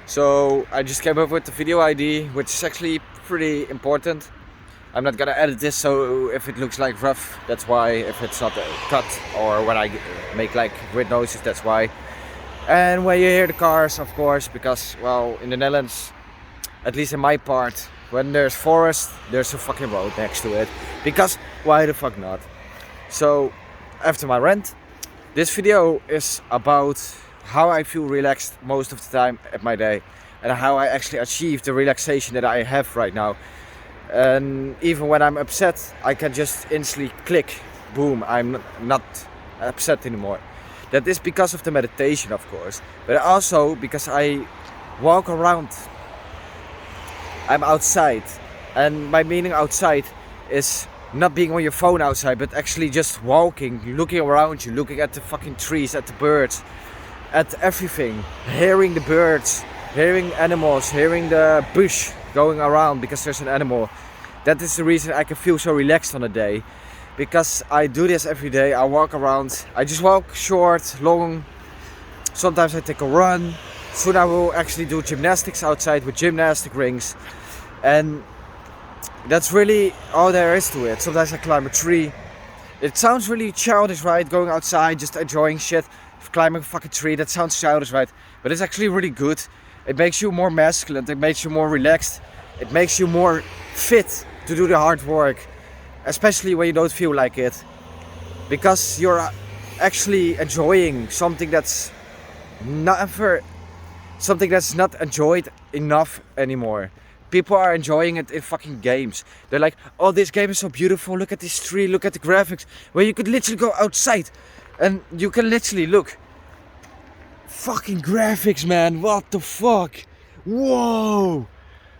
So I just came up with the video ID, which is actually pretty important. I'm not gonna edit this, so if it looks like rough, that's why. If it's not cut, or when I make like weird noises, that's why. And when you hear the cars, of course, because, well, in the Netherlands, at least in my part, when there's forest, there's a fucking road next to it. Because why the fuck not? So, after my rant, this video is about how I feel relaxed most of the time at my day. And how I actually achieve the relaxation that I have right now. And even when I'm upset, I can just instantly click, boom, I'm not upset anymore. That is because of the meditation, of course, but also because I walk around. I'm outside, and my meaning outside is not being on your phone outside, but actually just walking, looking around you, looking at the fucking trees, at the birds, at everything, hearing the birds, hearing animals, hearing the bush going around because there's an animal. That is the reason I can feel so relaxed on a day. Because I do this every day. I walk around. I just walk short, long. Sometimes I take a run. Soon I will actually do gymnastics outside with gymnastic rings. And that's really all there is to it. Sometimes I climb a tree. It sounds really childish, right? Going outside, just enjoying shit. Climbing a fucking tree, that sounds childish, right? But it's actually really good. It makes you more masculine. It makes you more relaxed. It makes you more fit to do the hard work. Especially when you don't feel like it, because you're actually enjoying something that's not enjoyed enough anymore. People are enjoying it in fucking games. They're like, oh, this game is so beautiful, look at this tree, look at the graphics. Where you could literally go outside and you can literally look. Fucking graphics, man, what the fuck? Whoa!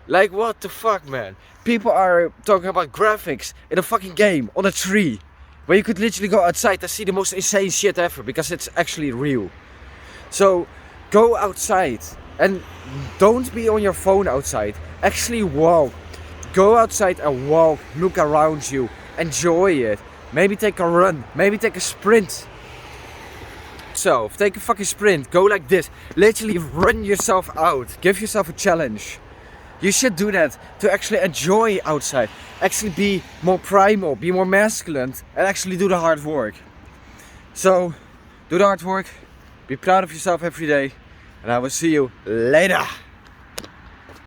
Like, what the fuck, man? People are talking about graphics in a fucking game on a tree, where you could literally go outside and see the most insane shit ever, because it's actually real. So go outside and don't be on your phone outside. Actually walk. Go outside and walk. Look around you. Enjoy it. Maybe take a run. Maybe take a sprint. So take a fucking sprint. Go like this. Literally run yourself out. Give yourself a challenge. You should do that to actually enjoy outside, actually be more primal, be more masculine, and actually do the hard work. So, do the hard work, be proud of yourself every day, and I will see you later.